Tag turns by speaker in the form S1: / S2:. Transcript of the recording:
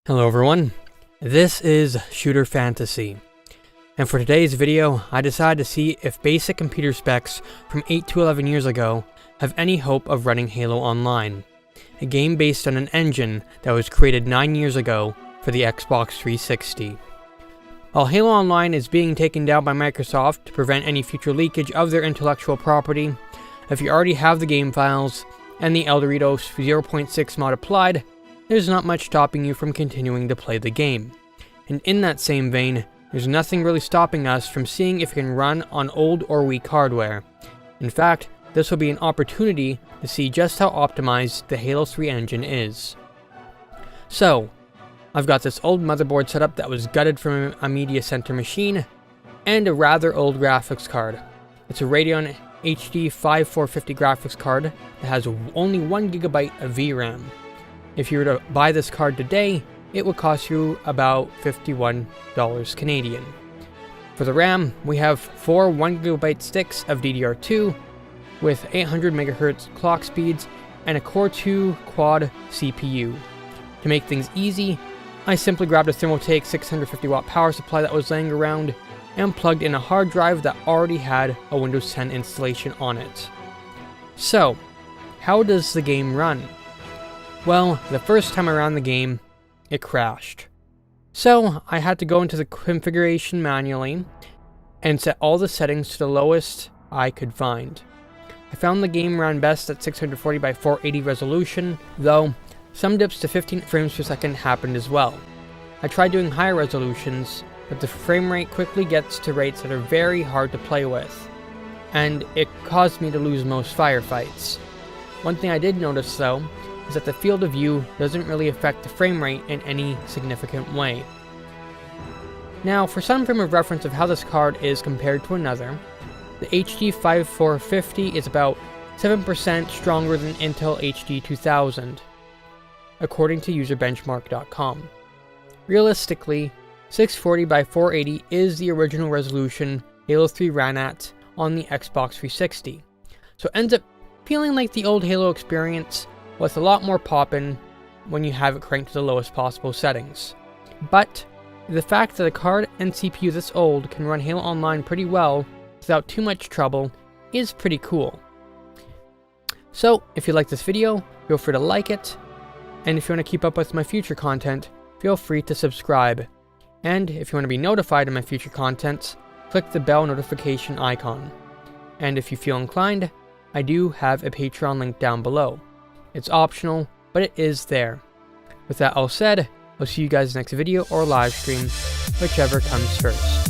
S1: Hello everyone, this is Shooter Fantasy, and for today's video I decided to see if basic computer specs from 8 to 11 years ago have any hope of running Halo Online, a game based on an engine that was created 9 years ago for the Xbox 360. While Halo Online is being taken down by Microsoft to prevent any future leakage of their intellectual property, if you already have the game files and the Eldorado 0.6 mod applied, there's not much stopping you from continuing to play the game. And in that same vein, there's nothing really stopping us from seeing if it can run on old or weak hardware. In fact, this will be an opportunity to see just how optimized the Halo 3 engine is. So, I've got this old motherboard setup that was gutted from a media center machine, and a rather old graphics card. It's a Radeon HD 5450 graphics card that has only 1GB of VRAM. If you were to buy this card today, it would cost you about $51 Canadian. For the RAM, we have 4 1GB sticks of DDR2 with 800 MHz clock speeds and a Core 2 quad CPU. To make things easy, I simply grabbed a Thermaltake 650 watt power supply that was laying around and plugged in a hard drive that already had a Windows 10 installation on it. So, how does the game run? Well, the first time I ran the game, it crashed. So, I had to go into the configuration manually and set all the settings to the lowest I could find. I found the game ran best at 640 by 480 resolution, though some dips to 15 frames per second happened as well. I tried doing higher resolutions, but the frame rate quickly gets to rates that are very hard to play with, and it caused me to lose most firefights. One thing I did notice though, is that the field of view doesn't really affect the frame rate in any significant way. Now, for some frame of reference of how this card is compared to another, the HD 5450 is about 7% stronger than Intel HD 2000, according to userbenchmark.com. Realistically, 640 by 480 is the original resolution Halo 3 ran at on the Xbox 360, so it ends up feeling like the old Halo experience, with a lot more poppin' when you have it cranked to the lowest possible settings. But the fact that a card and CPU this old can run Halo Online pretty well without too much trouble is pretty cool. So, if you like this video, feel free to like it, and if you want to keep up with my future content, feel free to subscribe. And if you want to be notified of my future contents, click the bell notification icon. And if you feel inclined, I do have a Patreon link down below. It's optional, but it is there. With that all said, I'll see you guys next video or live stream, whichever comes first.